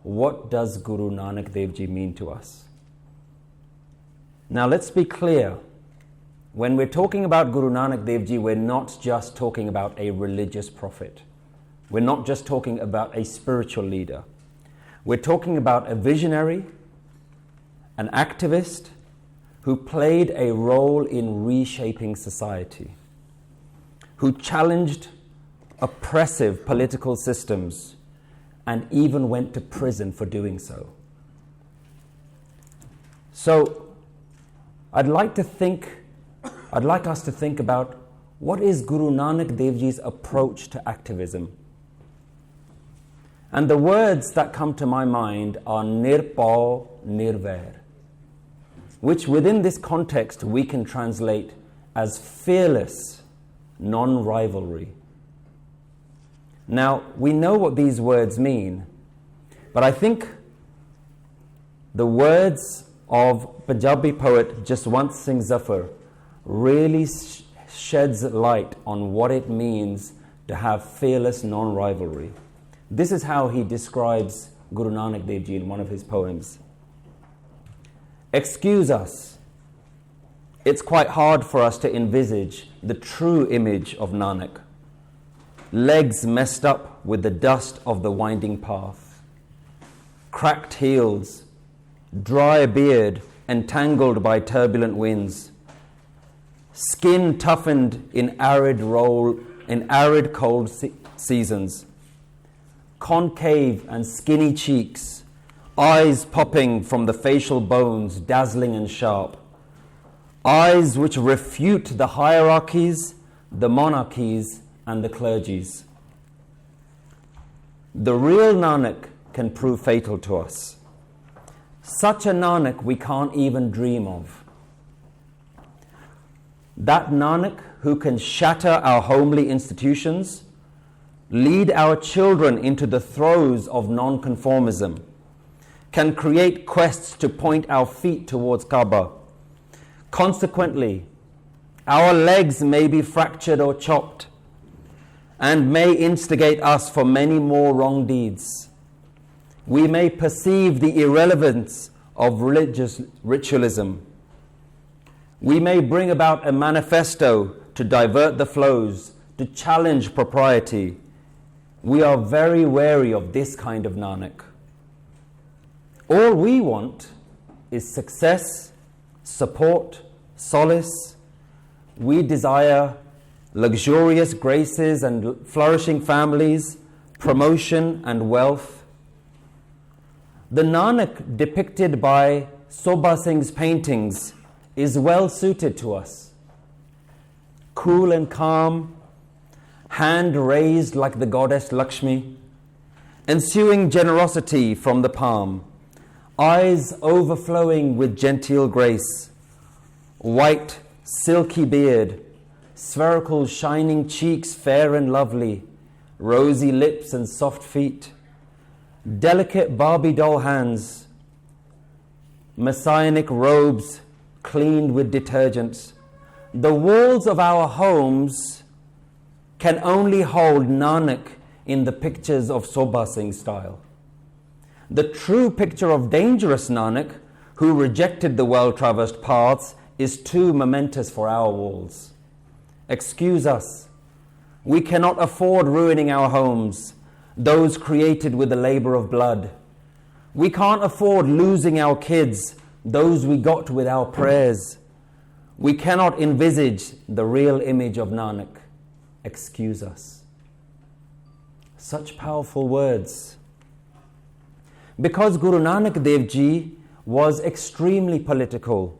what does Guru Nanak Dev Ji mean to us? Now let's be clear. When we're talking about Guru Nanak Dev Ji, we're not just talking about a religious prophet. We're not just talking about a spiritual leader. We're talking about a visionary, an activist who played a role in reshaping society, who challenged oppressive political systems and even went to prison for doing so. So I'd like us to think about what is Guru Nanak Dev Ji's approach to activism. And the words that come to my mind are Nirbho Nirvair, which within this context we can translate as fearless non-rivalry. Now, we know what these words mean, but I think the words of Punjabi poet Jaswant Singh Zafar really sheds light on what it means to have fearless non-rivalry. This is how he describes Guru Nanak Dev Ji in one of his poems. Excuse us, it's quite hard for us to envisage the true image of Nanak. Legs messed up with the dust of the winding path, cracked heels, dry beard entangled by turbulent winds, skin toughened in arid cold seasons, concave and skinny cheeks, eyes popping from the facial bones, dazzling and sharp, eyes which refute the hierarchies, the monarchies, and the clergies. The real Nanak can prove fatal to us. Such a Nanak we can't even dream of. That Nanak who can shatter our homely institutions, lead our children into the throes of non-conformism, can create quests to point our feet towards Kaaba. Consequently, our legs may be fractured or chopped, and may instigate us for many more wrong deeds. We may perceive the irrelevance of religious ritualism. We may bring about a manifesto to divert the flows, to challenge propriety. We are very wary of this kind of Nanak. All we want is success, support, solace. We desire luxurious graces and flourishing families, promotion and wealth. The Nanak depicted by Sobha Singh's paintings is well suited to us. Cool and calm, hand raised like the goddess Lakshmi, ensuing generosity from the palm, eyes overflowing with genteel grace, white silky beard, spherical shining cheeks fair and lovely, rosy lips and soft feet, delicate Barbie doll hands, messianic robes cleaned with detergents. The walls of our homes can only hold Nanak in the pictures of Sobha Singh style. The true picture of dangerous Nanak, who rejected the well-traversed paths, is too momentous for our walls. Excuse us. We cannot afford ruining our homes, those created with the labor of blood. We can't afford losing our kids, those we got with our prayers. We cannot envisage the real image of Nanak. Excuse us. Such powerful words. Because Guru Nanak Dev Ji was extremely political,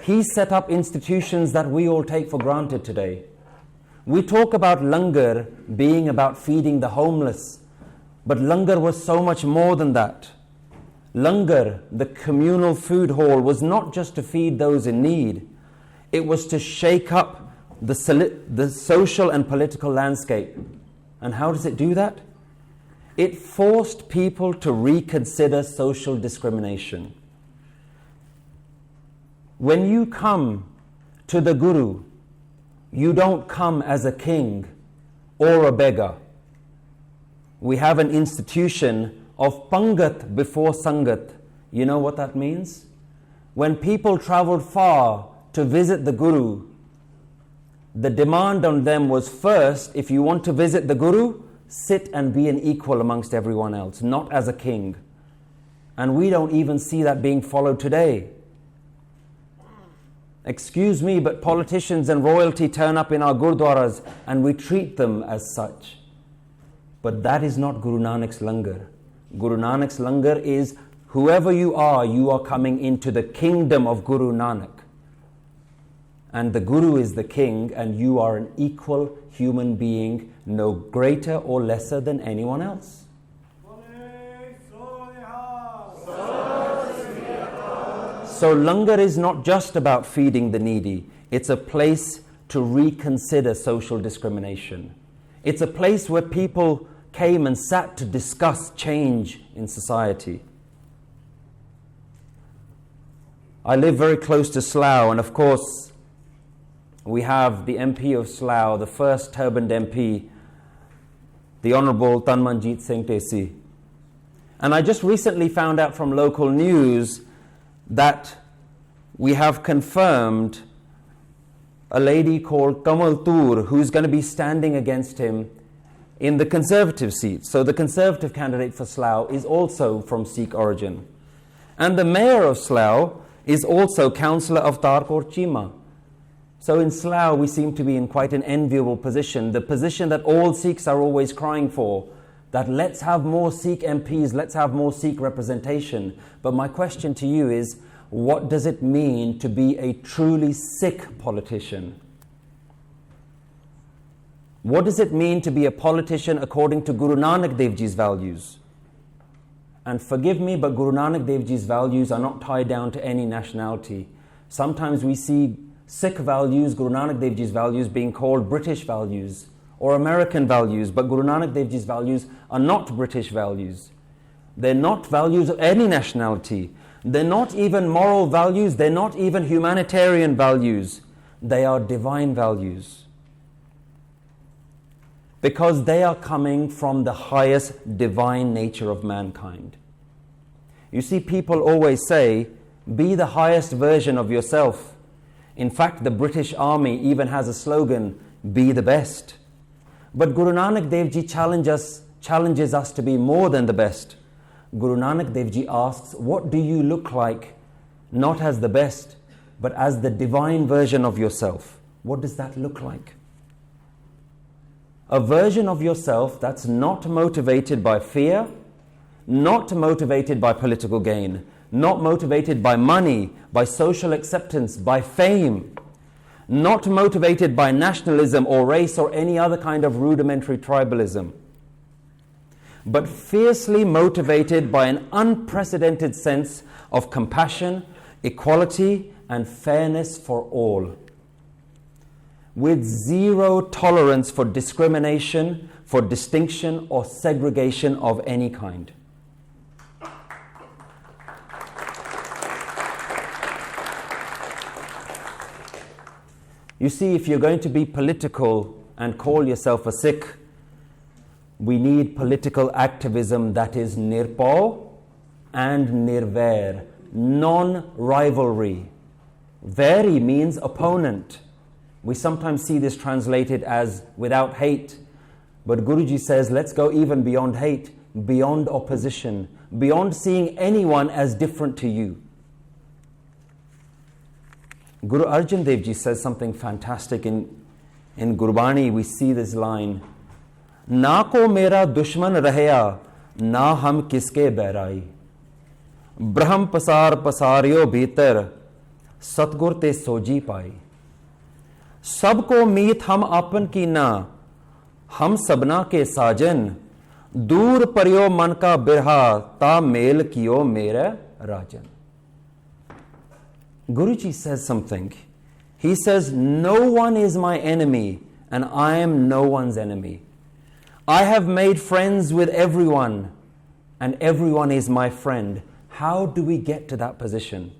he set up institutions that we all take for granted today. We talk about langar being about feeding the homeless, but langar was so much more than that. Langar, the communal food hall, was not just to feed those in need. It was to shake up the social and political landscape. And how does it do that? It forced people to reconsider social discrimination. When you come to the Guru, you don't come as a king or a beggar. We have an institution of Pangat before Sangat. You know what that means? When people traveled far to visit the Guru, the demand on them was first, if you want to visit the Guru, sit and be an equal amongst everyone else, not as a king. And we don't even see that being followed today. Excuse me, but politicians and royalty turn up in our gurdwaras and we treat them as such. But that is not Guru Nanak's langar. Guru Nanak's langar is whoever you are coming into the kingdom of Guru Nanak. And the Guru is the king, and you are an equal human being, no greater or lesser than anyone else. So langar is not just about feeding the needy. It's a place to reconsider social discrimination. It's a place where people came and sat to discuss change in society. I live very close to Slough, and of course, we have the MP of Slough, the first turbaned MP, the Honourable Tanmanjeet Singh Tesi. And I just recently found out from local news that we have confirmed a lady called Kamal Toor who's going to be standing against him in the Conservative seat. So the Conservative candidate for Slough is also from Sikh origin. And the Mayor of Slough is also Councillor of Tarkor Chima. So in Slough we seem to be in quite an enviable position, the position that all Sikhs are always crying for, that let's have more Sikh MPs, let's have more Sikh representation. But my question to you is, what does it mean to be a truly Sikh politician? What does it mean to be a politician according to Guru Nanak Dev Ji's values? And forgive me, but Guru Nanak Dev Ji's values are not tied down to any nationality. Sometimes we see Sikh values, Guru Nanak Dev Ji's values, being called British values or American values, but Guru Nanak Dev Ji's values are not British values. They're not values of any nationality. They're not even moral values. They're not even humanitarian values. They are divine values. Because they are coming from the highest divine nature of mankind. You see, people always say, be the highest version of yourself. In fact, the British Army even has a slogan, be the best. But Guru Nanak Dev Ji challenges us to be more than the best. Guru Nanak Dev Ji asks, what do you look like? Not as the best, but as the divine version of yourself. What does that look like? A version of yourself that's not motivated by fear, not motivated by political gain, not motivated by money, by social acceptance, by fame, not motivated by nationalism or race or any other kind of rudimentary tribalism, but fiercely motivated by an unprecedented sense of compassion, equality, and fairness for all, with zero tolerance for discrimination, for distinction or segregation of any kind. You see, if you're going to be political and call yourself a Sikh, we need political activism that is Nirbho and Nirvair, non-rivalry. Vairi means opponent. We sometimes see this translated as without hate. But Guruji says, let's go even beyond hate, beyond opposition, beyond seeing anyone as different to you. Guru Arjan Dev Ji says something fantastic in Gurbani. We see this line, Na ko mera dushman rahya, na hum kiske bairai. Brahm pasar pasaryo bhitar, Satgur te soji pai. सबको मीत हम आपन की ना, हम सबना के साजन, दूर परियो मन का बिरहा, ता मेल कियो मेरे राजन. Guruji says something. He says, no one is my enemy and I am no one's enemy. I have made friends with everyone and everyone is my friend. How do we get to that position?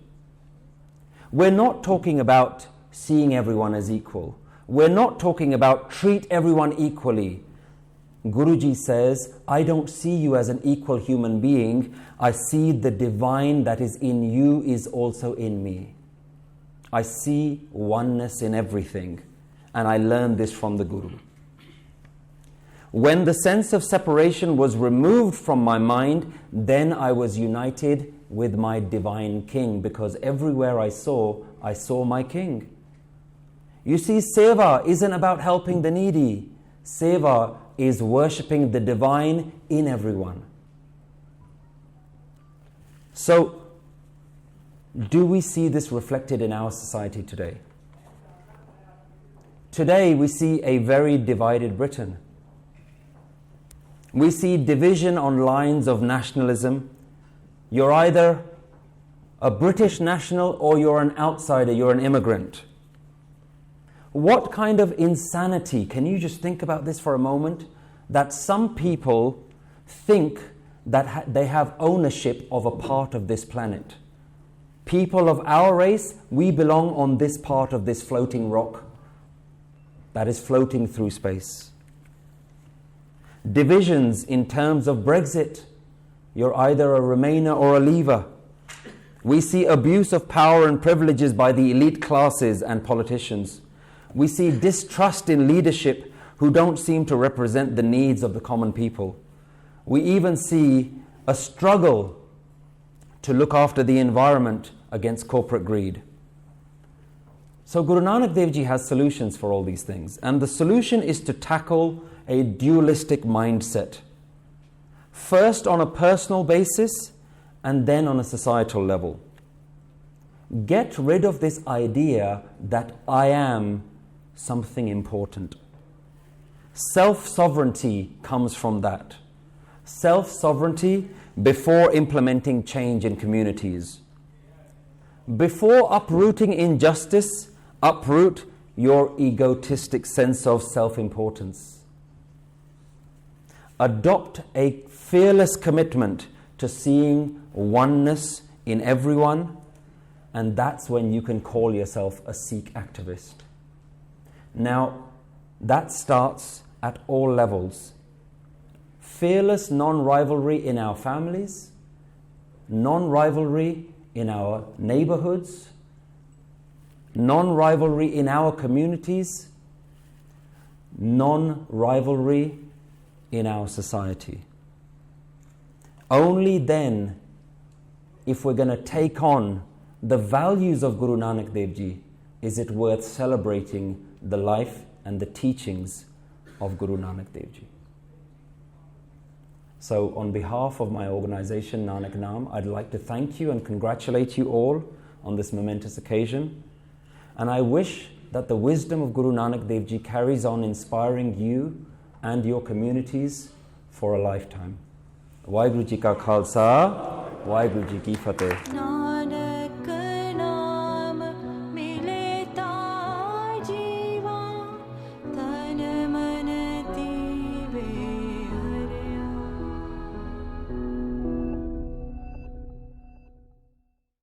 We're not talking about seeing everyone as equal. We're not talking about treat everyone equally. Guruji says, I don't see you as an equal human being. I see the divine that is in you is also in me. I see oneness in everything. And I learned this from the Guru. When the sense of separation was removed from my mind, then I was united with my divine king, because everywhere I saw my king. You see, seva isn't about helping the needy. Seva is worshipping the divine in everyone. So, do we see this reflected in our society today? Today we see a very divided Britain. We see division on lines of nationalism. You're either a British national or you're an outsider, you're an immigrant. What kind of insanity, can you just think about this for a moment, that some people think that they have ownership of a part of this planet. People of our race, we belong on this part of this floating rock that is floating through space. Divisions in terms of Brexit. You're either a Remainer or a Leaver. We see abuse of power and privileges by the elite classes and politicians. We see distrust in leadership who don't seem to represent the needs of the common people. We even see a struggle to look after the environment against corporate greed. So Guru Nanak Dev Ji has solutions for all these things. And the solution is to tackle a dualistic mindset. First on a personal basis and then on a societal level. Get rid of this idea that I am something important. Self-sovereignty comes from that. Self-sovereignty before implementing change in communities. Before uprooting injustice, uproot your egotistic sense of self-importance. Adopt a fearless commitment to seeing oneness in everyone, and that's when you can call yourself a Sikh activist. Now, that starts at all levels. Fearless non-rivalry in our families, non-rivalry in our neighborhoods, non-rivalry in our communities, non-rivalry in our society. Only then, if we're going to take on the values of Guru Nanak Dev Ji, is it worth celebrating the life and the teachings of Guru Nanak Dev Ji. So on behalf of my organization Nanak Naam, I'd like to thank you and congratulate you all on this momentous occasion. And I wish that the wisdom of Guru Nanak Dev Ji carries on inspiring you and your communities for a lifetime. Waheguru Ji Ka Khalsa, Waheguru Ji Ki Fateh.